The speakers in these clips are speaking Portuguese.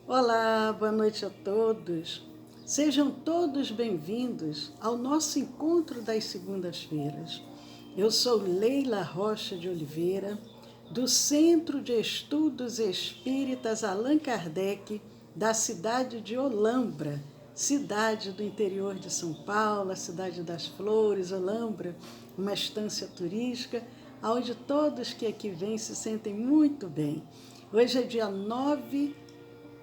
Olá, boa noite a todos. Sejam todos bem-vindos ao nosso encontro das segundas-feiras. Eu sou Leila Rocha de Oliveira, do Centro de Estudos Espíritas Allan Kardec, da cidade de Olambra, cidade do interior de São Paulo, a cidade das flores, Olambra, uma estância turística, onde todos que aqui vêm se sentem muito bem. Hoje é dia 9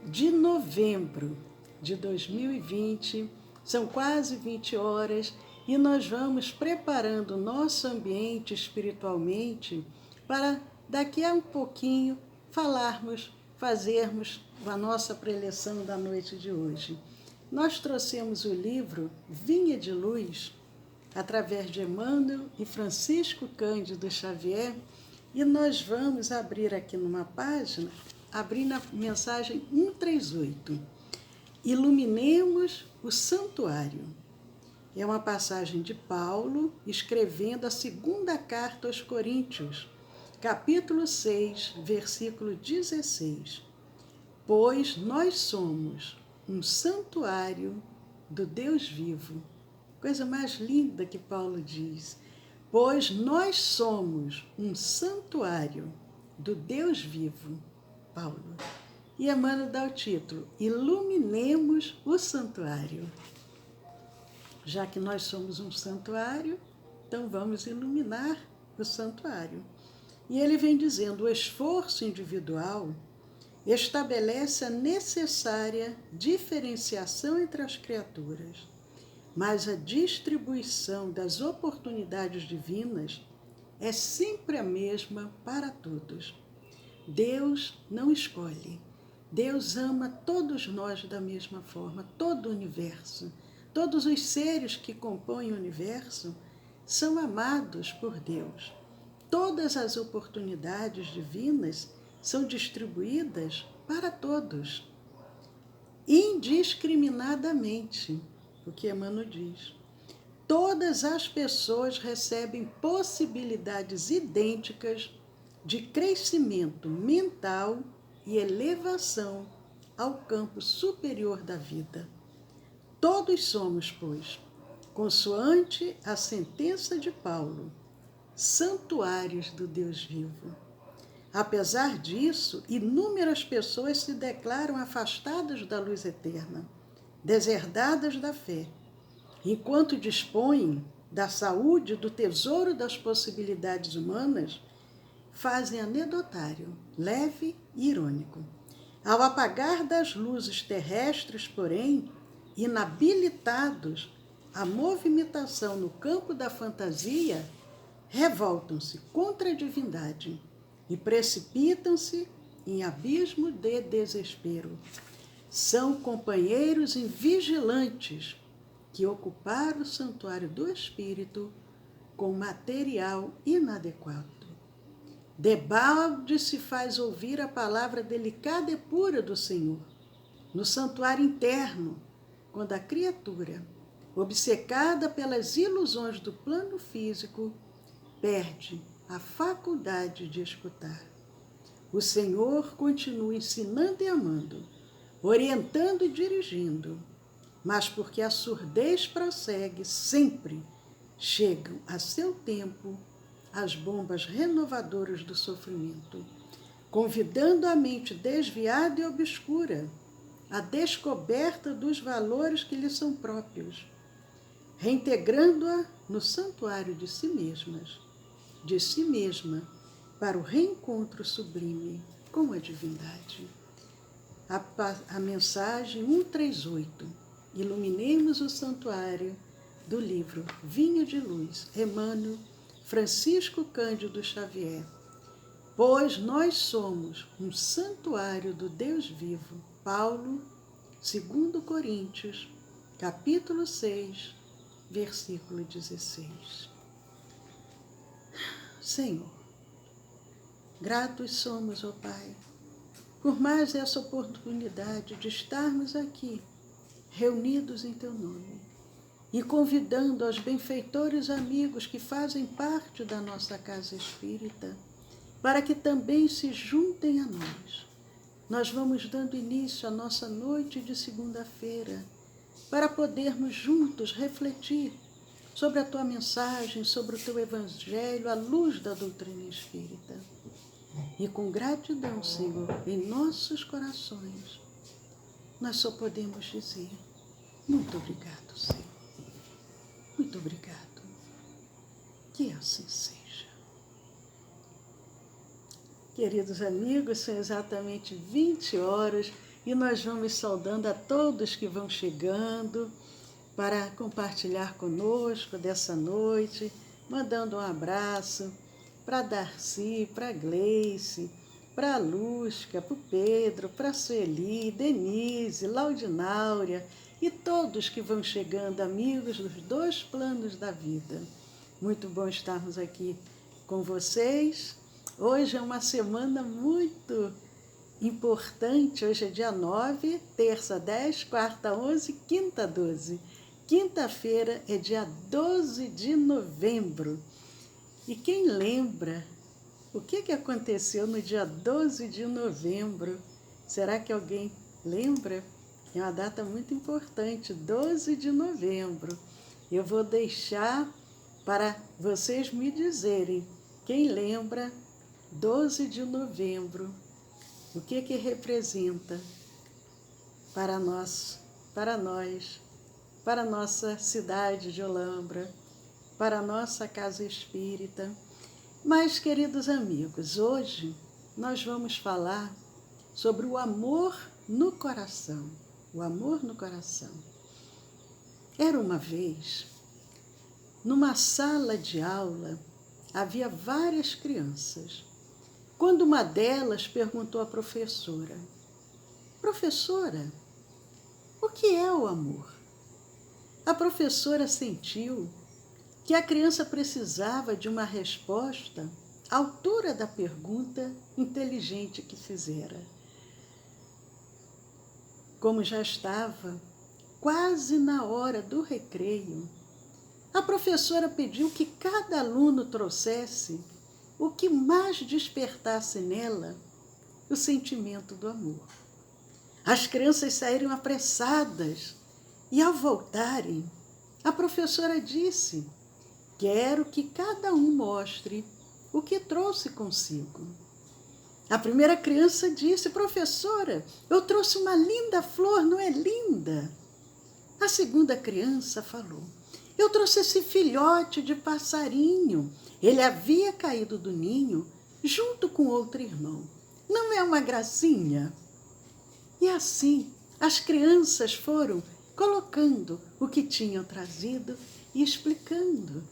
de novembro de 2020, são quase 20 horas e nós vamos preparando o nosso ambiente espiritualmente para daqui a um pouquinho fazermos a nossa preleção da noite de hoje. Nós trouxemos o livro Vinha de Luz, através de Emmanuel e Francisco Cândido Xavier, e nós vamos abrir aqui numa página, abrir na mensagem 138. Iluminemos o santuário. É uma passagem de Paulo escrevendo a segunda carta aos Coríntios, capítulo 6, versículo 16. Pois nós somos um santuário do Deus vivo. Coisa mais linda que Paulo diz. Pois nós somos um santuário do Deus vivo. Paulo. E Emmanuel dá o título, Iluminemos o Santuário. Já que nós somos um santuário, então vamos iluminar o santuário. E ele vem dizendo, o esforço individual estabelece a necessária diferenciação entre as criaturas, mas a distribuição das oportunidades divinas é sempre a mesma para todos. Deus não escolhe. Deus ama todos nós da mesma forma, todo o universo. Todos os seres que compõem o universo são amados por Deus. Todas as oportunidades divinas são distribuídas para todos, indiscriminadamente, o que Emmanuel diz. Todas as pessoas recebem possibilidades idênticas de crescimento mental e elevação ao campo superior da vida. Todos somos, pois, consoante a sentença de Paulo, santuários do Deus vivo. Apesar disso, inúmeras pessoas se declaram afastadas da luz eterna, deserdadas da fé, enquanto dispõem da saúde, do tesouro das possibilidades humanas, fazem anedotário, leve e irônico. Ao apagar das luzes terrestres, porém, inabilitados à movimentação no campo da fantasia, revoltam-se contra a divindade e precipitam-se em abismo de desespero. São companheiros invigilantes que ocuparam o santuário do espírito com material inadequado. Debalde se faz ouvir a palavra delicada e pura do Senhor, no santuário interno, quando a criatura, obcecada pelas ilusões do plano físico, perde a faculdade de escutar. O Senhor continua ensinando e amando, orientando e dirigindo, mas porque a surdez prossegue, sempre chegam a seu tempo as bombas renovadoras do sofrimento, convidando a mente desviada e obscura à descoberta dos valores que lhe são próprios, reintegrando-a no santuário de si mesma, para o reencontro sublime com a divindade. A mensagem 138, Iluminemos o Santuário, do livro Vinha de Luz, Emmanuel, Francisco Cândido Xavier. Pois nós somos um santuário do Deus vivo. Paulo, 2 Coríntios, capítulo 6, versículo 16. Senhor, gratos somos, ó Pai, por mais essa oportunidade de estarmos aqui, reunidos em Teu nome, e convidando aos benfeitores amigos que fazem parte da nossa casa espírita, para que também se juntem a nós, nós vamos dando início à nossa noite de segunda-feira, para podermos juntos refletir sobre a tua mensagem, sobre o teu evangelho, à luz da doutrina espírita. E com gratidão, Senhor, em nossos corações, nós só podemos dizer: muito obrigado, Senhor. Muito obrigado. Que assim seja. Queridos amigos, são exatamente 20 horas e nós vamos saudando a todos que vão chegando para compartilhar conosco dessa noite, mandando um abraço para Darcy, para Gleice, para a Lúcia, para o Pedro, para a Sueli, Denise, Laudináurea e todos que vão chegando, amigos dos dois planos da vida. Muito bom estarmos aqui com vocês. Hoje é uma semana muito importante. Hoje é dia 9, terça 10, quarta 11, quinta 12. Quinta-feira é dia 12 de novembro. E quem lembra o que aconteceu no dia 12 de novembro? Será que alguém lembra? É uma data muito importante, 12 de novembro. Eu vou deixar para vocês me dizerem quem lembra 12 de novembro, o que representa para nós, para nossa cidade de Olambra, para a nossa casa espírita. Mas, queridos amigos, hoje nós vamos falar sobre o amor no coração. O amor no coração. Era uma vez, numa sala de aula, havia várias crianças. Quando uma delas perguntou à professora: professora, o que é o amor? A professora sentiu que a criança precisava de uma resposta à altura da pergunta inteligente que fizera. Como já estava quase na hora do recreio, a professora pediu que cada aluno trouxesse o que mais despertasse nela o sentimento do amor. As crianças saíram apressadas e, ao voltarem, a professora disse: quero que cada um mostre o que trouxe consigo. A primeira criança disse: professora, eu trouxe uma linda flor, não é linda? A segunda criança falou: eu trouxe esse filhote de passarinho. Ele havia caído do ninho junto com outro irmão. Não é uma gracinha? E assim, as crianças foram colocando o que tinham trazido e explicando.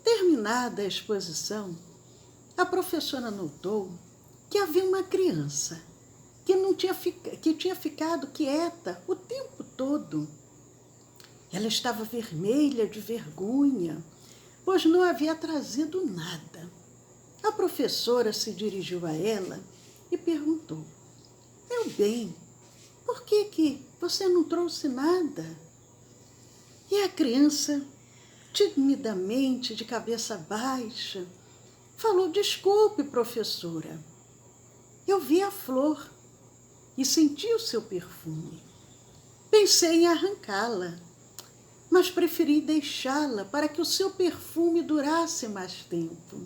Terminada a exposição, a professora notou que havia uma criança que tinha ficado quieta o tempo todo. Ela estava vermelha de vergonha, pois não havia trazido nada. A professora se dirigiu a ela e perguntou: meu bem, por que você não trouxe nada? E a criança, timidamente, de cabeça baixa, falou: desculpe, professora, eu vi a flor e senti o seu perfume. Pensei em arrancá-la, mas preferi deixá-la para que o seu perfume durasse mais tempo.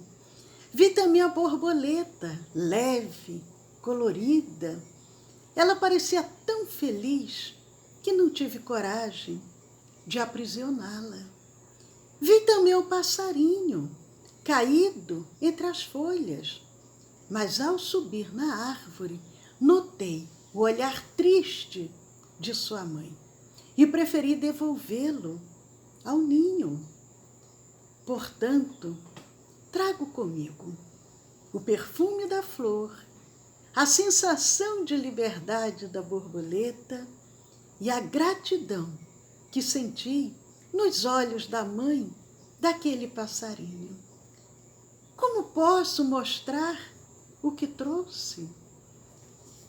Vi também a borboleta, leve, colorida. Ela parecia tão feliz que não tive coragem de aprisioná-la. Vi também o passarinho, caído entre as folhas, mas ao subir na árvore, notei o olhar triste de sua mãe e preferi devolvê-lo ao ninho. Portanto, trago comigo o perfume da flor, a sensação de liberdade da borboleta e a gratidão que senti nos olhos da mãe daquele passarinho. Como posso mostrar o que trouxe?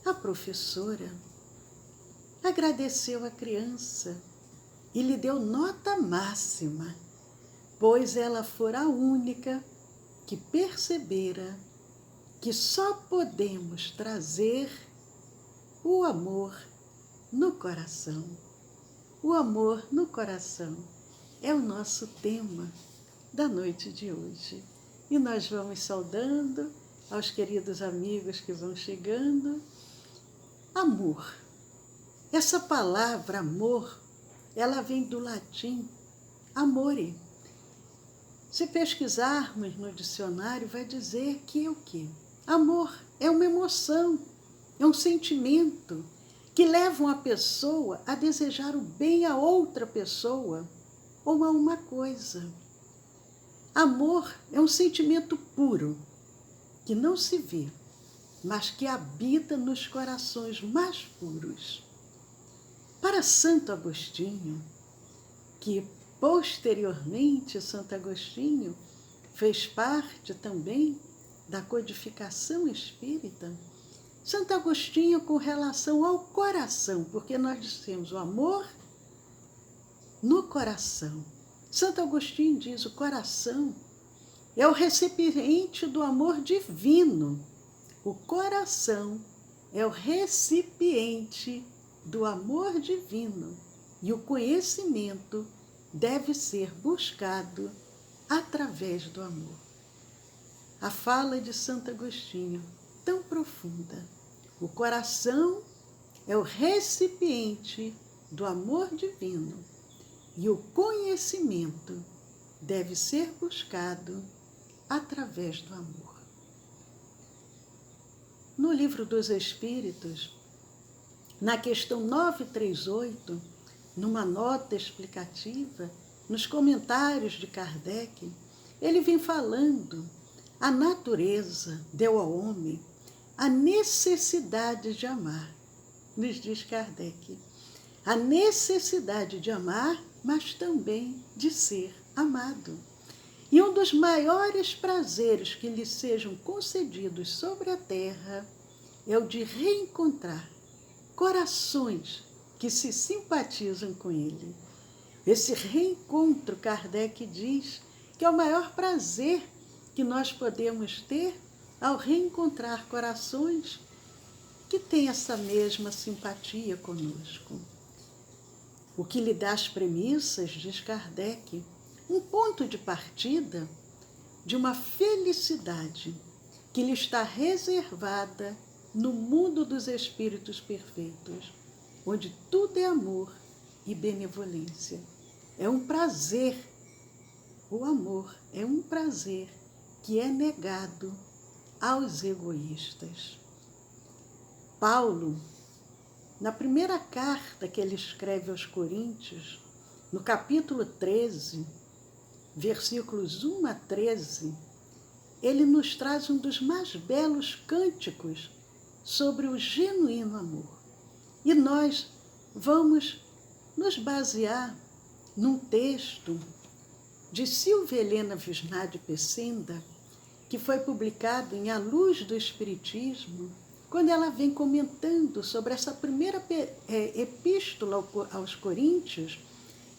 A professora agradeceu a criança e lhe deu nota máxima, pois ela fora a única que percebera que só podemos trazer o amor no coração. O amor no coração é o nosso tema da noite de hoje. E nós vamos saudando aos queridos amigos que vão chegando. Amor. Essa palavra amor, ela vem do latim amore. Se pesquisarmos no dicionário, vai dizer que é o quê? Amor é uma emoção, é um sentimento que leva uma pessoa a desejar o bem a outra pessoa ou a uma coisa. Amor é um sentimento puro, que não se vê, mas que habita nos corações mais puros. Para Santo Agostinho, que posteriormente Santo Agostinho fez parte também da codificação espírita, Santo Agostinho, com relação ao coração, porque nós dissemos o amor no coração. Santo Agostinho diz: o coração é o recipiente do amor divino. O coração é o recipiente do amor divino e o conhecimento deve ser buscado através do amor. A fala de Santo Agostinho, tão profunda. O coração é o recipiente do amor divino e o conhecimento deve ser buscado através do amor. No Livro dos Espíritos, na questão 938, numa nota explicativa, nos comentários de Kardec, ele vem falando: a natureza deu ao homem a necessidade de amar, nos diz Kardec, a necessidade de amar, mas também de ser amado. E um dos maiores prazeres que lhe sejam concedidos sobre a terra é o de reencontrar corações que se simpatizam com ele. Esse reencontro, Kardec diz, que é o maior prazer que nós podemos ter ao reencontrar corações que têm essa mesma simpatia conosco. O que lhe dá as premissas, diz Kardec, um ponto de partida de uma felicidade que lhe está reservada no mundo dos espíritos perfeitos, onde tudo é amor e benevolência. É um prazer, o amor é um prazer que é negado aos egoístas. Paulo, na primeira carta que ele escreve aos Coríntios, no capítulo 13, versículos 1 a 13, ele nos traz um dos mais belos cânticos sobre o genuíno amor. E nós vamos nos basear num texto de Silvia Helena Visnadi Pessinda, que foi publicado em A Luz do Espiritismo, quando ela vem comentando sobre essa primeira epístola aos Coríntios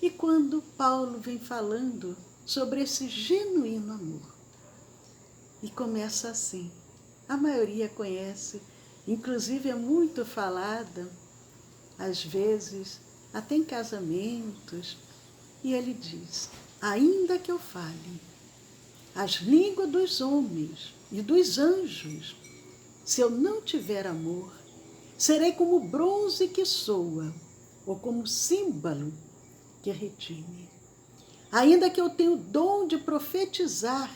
e quando Paulo vem falando sobre esse genuíno amor. E começa assim, a maioria conhece, inclusive é muito falada, às vezes, até em casamentos, e ele diz: ainda que eu fale as línguas dos homens e dos anjos, se eu não tiver amor, serei como bronze que soa, ou como símbolo que retine. Ainda que eu tenha o dom de profetizar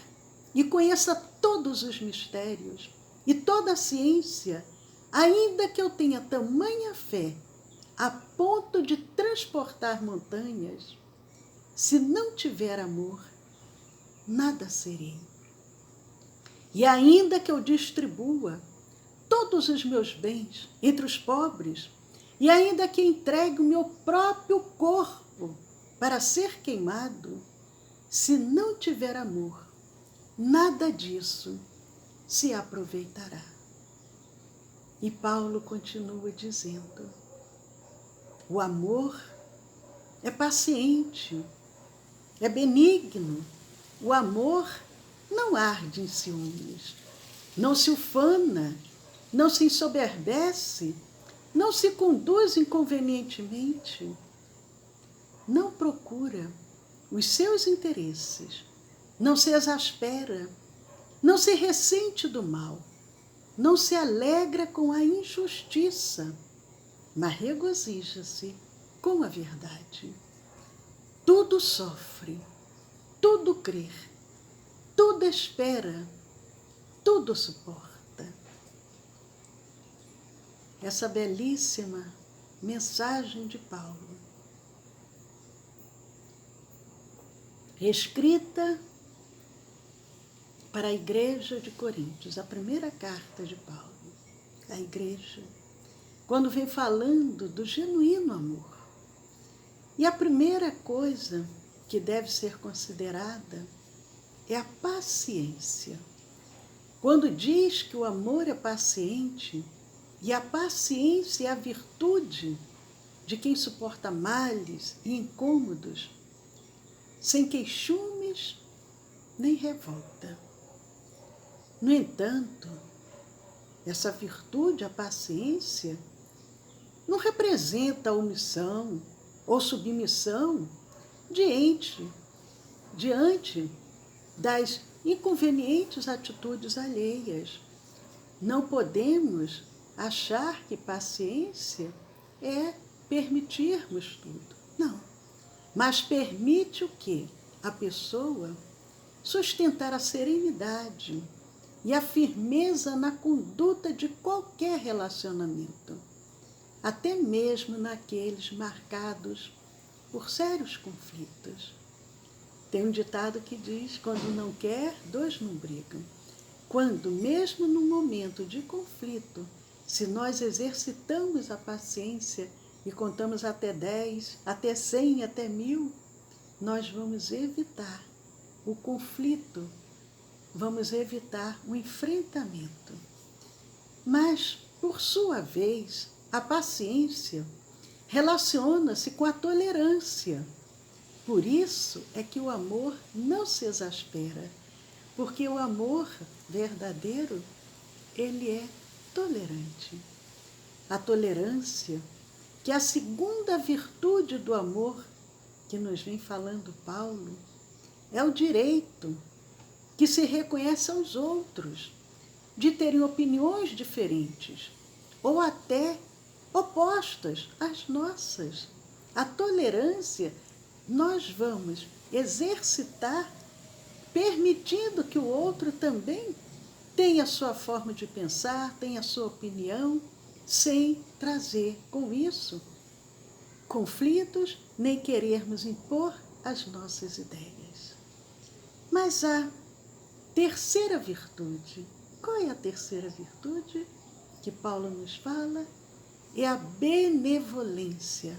e conheça todos os mistérios e toda a ciência, ainda que eu tenha tamanha fé a ponto de transportar montanhas, se não tiver amor, nada serei. E ainda que eu distribua todos os meus bens entre os pobres, e ainda que entregue o meu próprio corpo para ser queimado, se não tiver amor, nada disso se aproveitará. E Paulo continua dizendo: o amor é paciente, é benigno, o amor não arde em ciúmes, não se ufana, não se ensoberbece, não se conduz inconvenientemente, não procura os seus interesses, não se exaspera, não se ressente do mal, não se alegra com a injustiça, mas regozija-se com a verdade. Tudo sofre, tudo crê, tudo espera, tudo suporta. Essa belíssima mensagem de Paulo, escrita para a igreja de Coríntios, a primeira carta de Paulo, à igreja, quando vem falando do genuíno amor. E a primeira coisa que deve ser considerada é a paciência. Quando diz que o amor é paciente, e a paciência é a virtude de quem suporta males e incômodos, sem queixumes nem revolta. No entanto, essa virtude, a paciência, não representa a omissão ou submissão diante das inconvenientes atitudes alheias. Não podemos achar que paciência é permitirmos tudo. Não. Mas permite o quê? A pessoa sustentar a serenidade e a firmeza na conduta de qualquer relacionamento, até mesmo naqueles marcados por sérios conflitos. Tem um ditado que diz: quando não quer, dois não brigam. Quando, mesmo no momento de conflito, se nós exercitamos a paciência e contamos até 10, até 100, até 1000, nós vamos evitar o conflito, vamos evitar o enfrentamento. Mas, por sua vez, a paciência relaciona-se com a tolerância. Por isso é que o amor não se exaspera, porque o amor verdadeiro, ele é tolerante. A tolerância, que é a segunda virtude do amor que nos vem falando Paulo, é o direito que se reconhece aos outros de terem opiniões diferentes ou até opostas às nossas. A tolerância nós vamos exercitar permitindo que o outro também tenha a sua forma de pensar, tenha a sua opinião, sem trazer com isso conflitos, nem querermos impor as nossas ideias. Mas a terceira virtude, qual é a terceira virtude que Paulo nos fala? É a benevolência,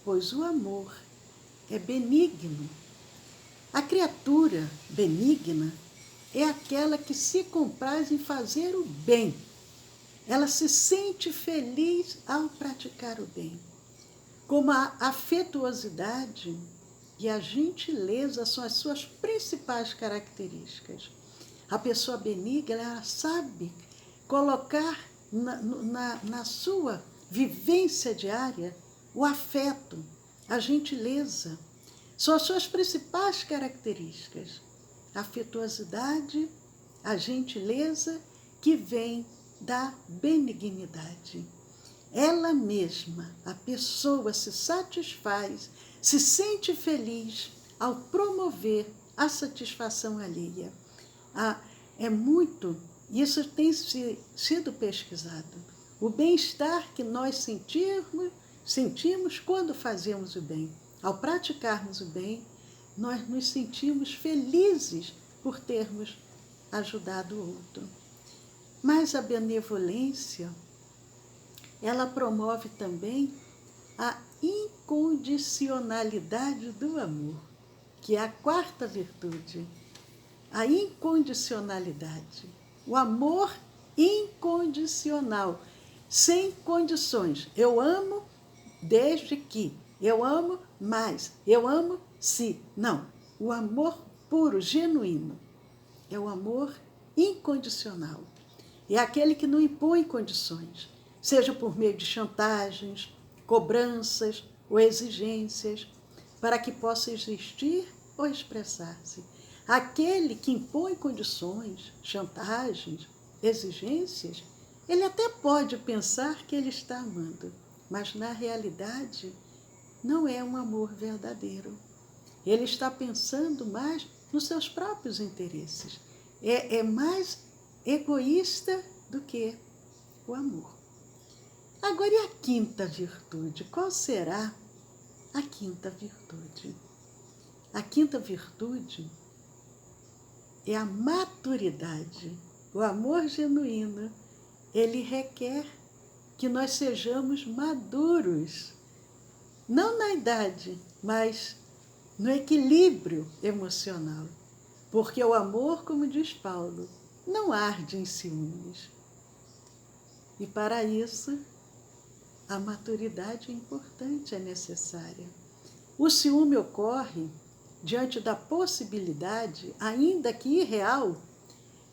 pois o amor é benigno. A criatura benigna é aquela que se compraz em fazer o bem. Ela se sente feliz ao praticar o bem. Como a afetuosidade e a gentileza são as suas principais características. A pessoa benigna, ela sabe colocar na sua vivência diária o afeto, a gentileza. São as suas principais características. A afetuosidade, a gentileza que vem da benignidade. Ela mesma, a pessoa, se satisfaz, se sente feliz ao promover a satisfação alheia. Isso tem sido pesquisado. O bem-estar que nós sentimos quando fazemos o bem. Ao praticarmos o bem, nós nos sentimos felizes por termos ajudado o outro. Mas a benevolência, ela promove também a incondicionalidade do amor, que é a quarta virtude. A incondicionalidade. O amor incondicional, sem condições. Eu amo desde que. Eu amo mais. Eu amo se. Não. O amor puro, genuíno, é o amor incondicional. É aquele que não impõe condições. seja por meio de chantagens, cobranças ou exigências, para que possa existir ou expressar-se. Aquele que impõe condições, chantagens, exigências, ele até pode pensar que ele está amando, mas na realidade não é um amor verdadeiro. Ele está pensando mais nos seus próprios interesses. É mais egoísta do que o amor. Agora, e a quinta virtude? Qual será a quinta virtude? A quinta virtude é a maturidade. O amor genuíno, ele requer que nós sejamos maduros, não na idade, mas no equilíbrio emocional. Porque o amor, como diz Paulo, não arde em ciúmes. E para isso, a maturidade é importante, é necessária. O ciúme ocorre diante da possibilidade, ainda que irreal,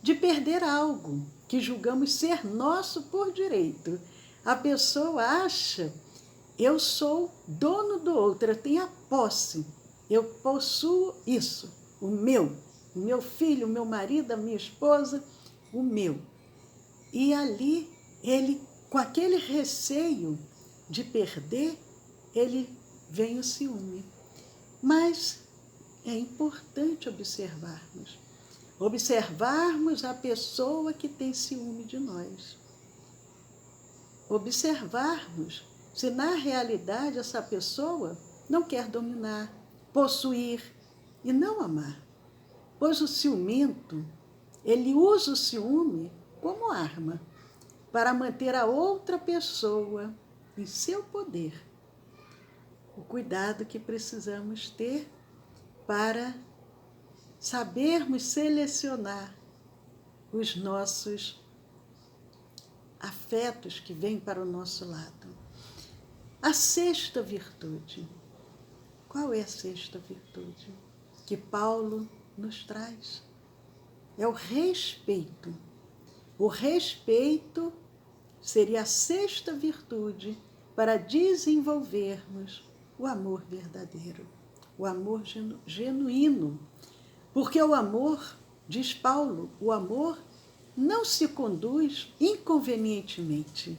de perder algo que julgamos ser nosso por direito. A pessoa acha, eu sou dono do outro, eu tenho a posse, eu possuo isso, o meu filho, o meu marido, a minha esposa, o meu. E ali, ele, com aquele receio de perder, ele vem o ciúme. Mas é importante observarmos a pessoa que tem ciúme de nós. Observarmos se na realidade essa pessoa não quer dominar, possuir e não amar. Pois o ciumento, ele usa o ciúme como arma para manter a outra pessoa em seu poder. O cuidado que precisamos ter para sabermos selecionar os nossos afetos que vêm para o nosso lado. A sexta virtude. Qual é a sexta virtude que Paulo nos traz? É o respeito. O respeito seria a sexta virtude para desenvolvermos o amor verdadeiro, o amor genuíno. Porque o amor, diz Paulo, o amor não se conduz inconvenientemente.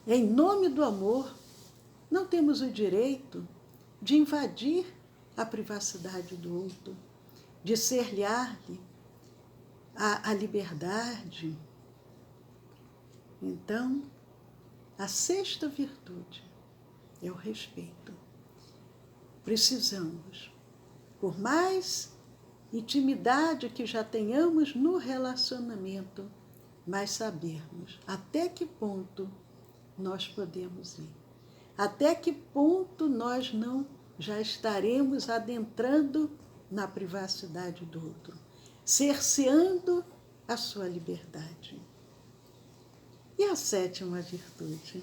Em nome do amor, não temos o direito de invadir a privacidade do outro, de cercear-lhe a liberdade. Então, a sexta virtude é o respeito. Precisamos, por mais intimidade que já tenhamos no relacionamento, mas sabermos até que ponto nós podemos ir. Até que ponto nós não já estaremos adentrando na privacidade do outro, cerceando a sua liberdade. E a sétima virtude?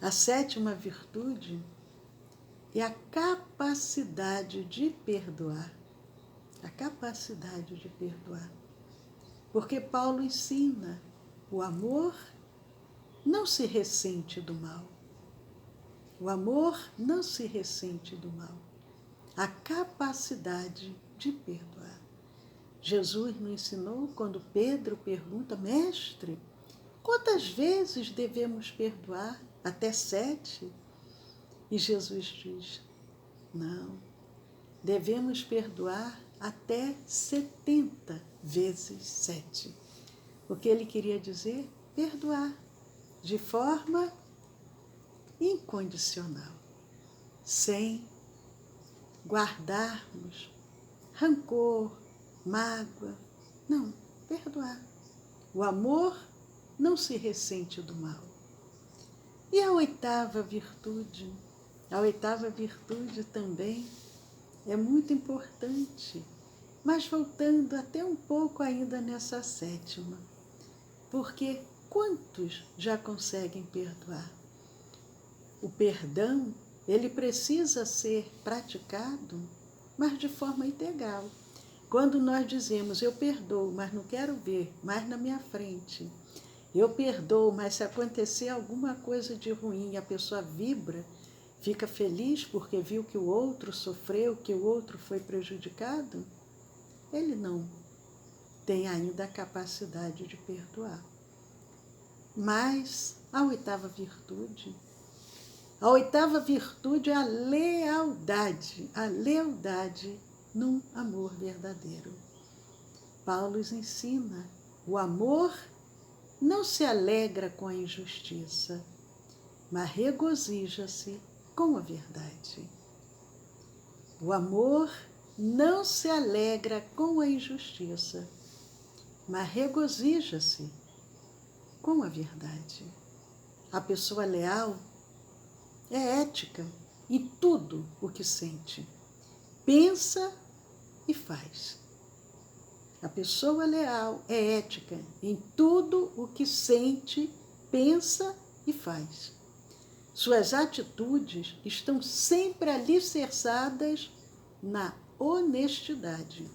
A sétima virtude é a capacidade de perdoar. A capacidade de perdoar. Porque Paulo ensina, o amor não se ressente do mal. O amor não se ressente do mal. A capacidade de perdoar. Jesus nos ensinou quando Pedro pergunta, mestre, quantas vezes devemos perdoar? Até 7? E Jesus diz, não, devemos perdoar até 70 vezes 7. O que ele queria dizer? Perdoar de forma incondicional, sem guardarmos rancor, mágoa. Não, perdoar. O amor não se ressente do mal. E a oitava virtude? A oitava virtude também é muito importante, mas voltando até um pouco ainda nessa sétima, porque quantos já conseguem perdoar? O perdão, ele precisa ser praticado, mas de forma integral. Quando nós dizemos, eu perdoo, mas não quero ver mais na minha frente Eu perdoo, mas se acontecer alguma coisa de ruim e a pessoa vibra, fica feliz porque viu que o outro sofreu, que o outro foi prejudicado, ele não tem ainda a capacidade de perdoar. Mas a oitava virtude é a lealdade num amor verdadeiro. Paulo nos ensina, o amor não se alegra com a injustiça, mas regozija-se com a verdade. O amor não se alegra com a injustiça, mas regozija-se com a verdade. A pessoa leal é ética em tudo o que sente, pensa e faz. A pessoa leal é ética em tudo o que sente, pensa e faz. Suas atitudes estão sempre alicerçadas na honestidade,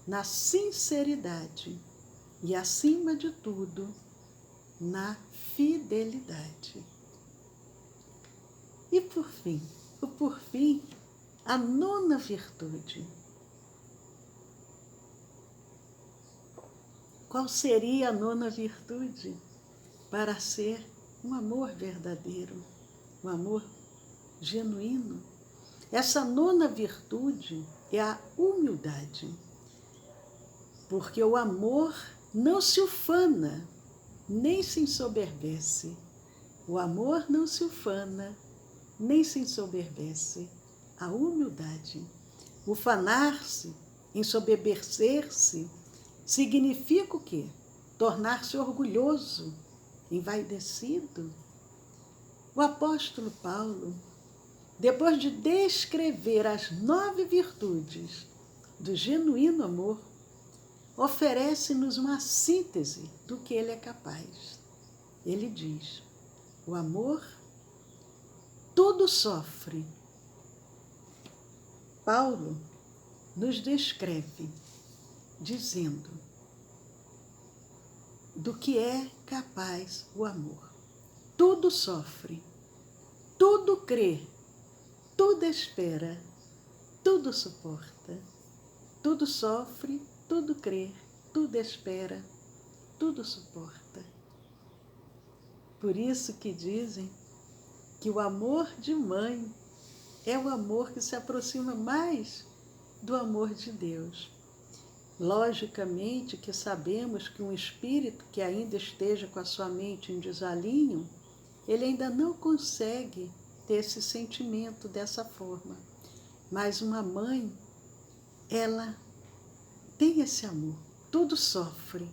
na sinceridade e, acima de tudo, na fidelidade. E por fim, a nona virtude. Qual seria a nona virtude? Para ser um amor verdadeiro, um amor genuíno. Essa nona virtude é a humildade, porque o amor não se ufana, nem se ensoberbece. O amor não se ufana, nem se ensoberbece. A humildade. Ufanar-se, ensoberbecer-se, significa o quê? Tornar-se orgulhoso, envaidecido. O apóstolo Paulo, depois de descrever as 9 virtudes do genuíno amor, oferece-nos uma síntese do que ele é capaz. Ele diz, o amor tudo sofre. Paulo nos descreve dizendo do que é capaz o amor. Tudo sofre, tudo crê, tudo espera, tudo suporta, tudo sofre, tudo crê, tudo espera, tudo suporta. Por isso que dizem que o amor de mãe é o amor que se aproxima mais do amor de Deus. Logicamente que sabemos que um espírito que ainda esteja com a sua mente em desalinho, ele ainda não consegue ter esse sentimento dessa forma. Mas uma mãe, ela tem esse amor. Tudo sofre,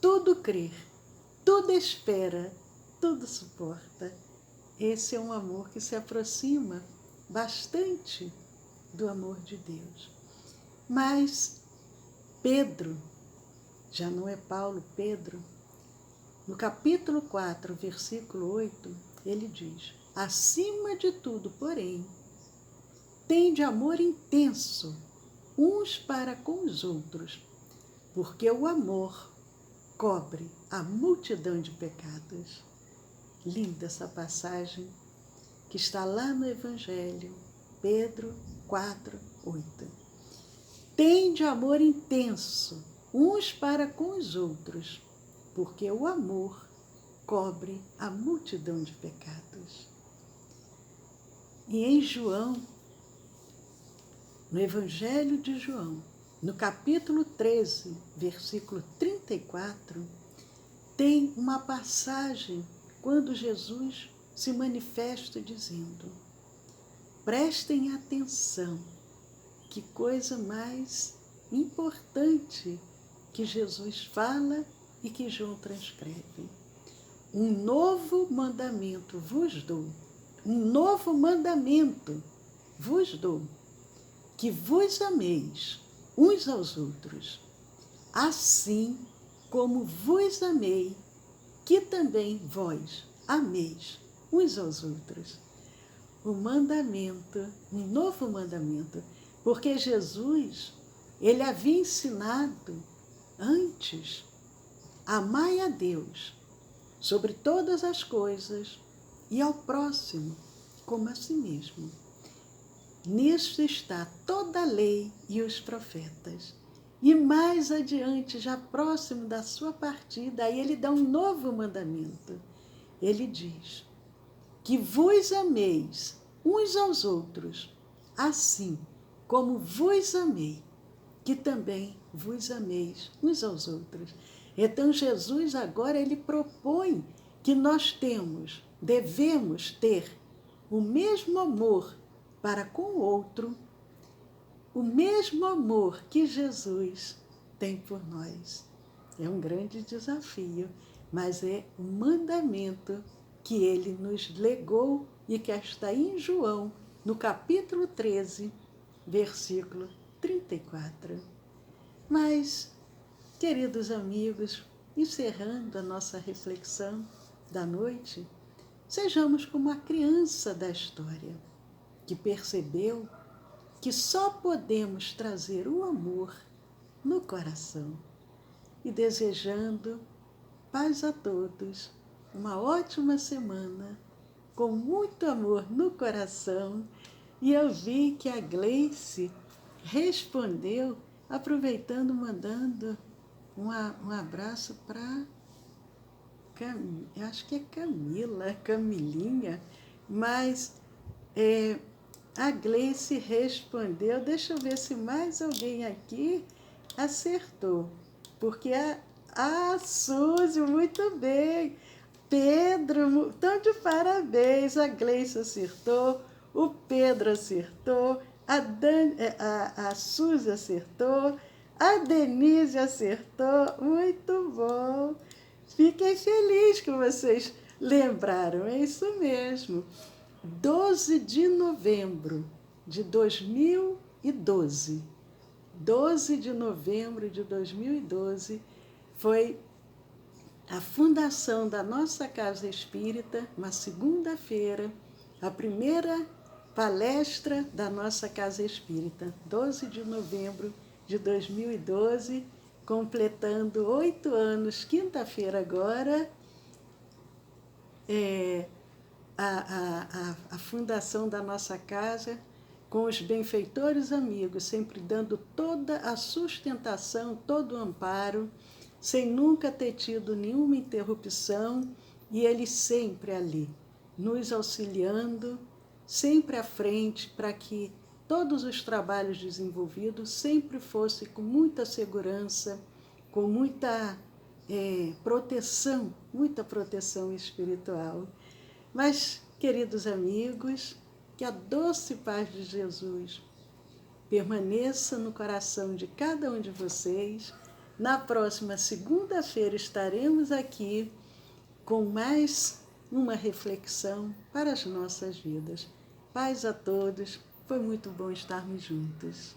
tudo crê, tudo espera, tudo suporta. Esse é um amor que se aproxima bastante do amor de Deus. Mas Pedro, já não é Paulo, Pedro, no capítulo 4, versículo 8, ele diz, acima de tudo, porém, tende amor intenso uns para com os outros, porque o amor cobre a multidão de pecados. Linda essa passagem que está lá no Evangelho, Pedro 4, 8. Tende amor intenso uns para com os outros, porque o amor cobre a multidão de pecados. E em João, no Evangelho de João, no capítulo 13, versículo 34, tem uma passagem quando Jesus se manifesta dizendo, prestem atenção, que coisa mais importante que Jesus fala e que João transcreve. Um novo mandamento vos dou, um novo mandamento vos dou, que vos ameis uns aos outros, assim como vos amei, que também vós ameis uns aos outros. O mandamento, um novo mandamento, porque Jesus, ele havia ensinado antes, amai a Deus sobre todas as coisas e ao próximo como a si mesmo. Nisto está toda a lei e os profetas. E mais adiante, já próximo da sua partida, aí ele dá um novo mandamento. Ele diz que vos ameis uns aos outros, assim como vos amei, que também vos ameis uns aos outros. Então Jesus agora ele propõe que nós devemos ter o mesmo amor para com o outro, o mesmo amor que Jesus tem por nós. É um grande desafio, mas é um mandamento que ele nos legou e que está em João, no capítulo 13, versículo 34. Mas, queridos amigos, encerrando a nossa reflexão da noite, sejamos como a criança da história, que percebeu que só podemos trazer o amor no coração. E desejando paz a todos, uma ótima semana, com muito amor no coração. E eu vi que a Gleice respondeu, aproveitando, mandando um abraço para, acho que é Camilinha, mas a Gleice respondeu, deixa eu ver se mais alguém aqui acertou, porque a Suzy, muito bem, Pedro, estão de parabéns, a Gleice acertou, o Pedro acertou, a Suzy acertou, a Denise acertou, muito bom. Fiquei feliz que vocês lembraram, é isso mesmo. 12 de novembro de 2012. 12 de novembro de 2012 foi a fundação da nossa Casa Espírita, uma segunda-feira, a primeira palestra da nossa Casa Espírita, 12 de novembro de 2012, completando 8 anos, quinta-feira agora, a fundação da nossa casa, com os benfeitores amigos, sempre dando toda a sustentação, todo o amparo, sem nunca ter tido nenhuma interrupção, e eles sempre ali, nos auxiliando, sempre à frente, para que todos os trabalhos desenvolvidos sempre fossem com muita segurança, com muita muita proteção espiritual. Mas, queridos amigos, que a doce paz de Jesus permaneça no coração de cada um de vocês. Na próxima segunda-feira estaremos aqui com mais uma reflexão para as nossas vidas. Paz a todos, foi muito bom estarmos juntos.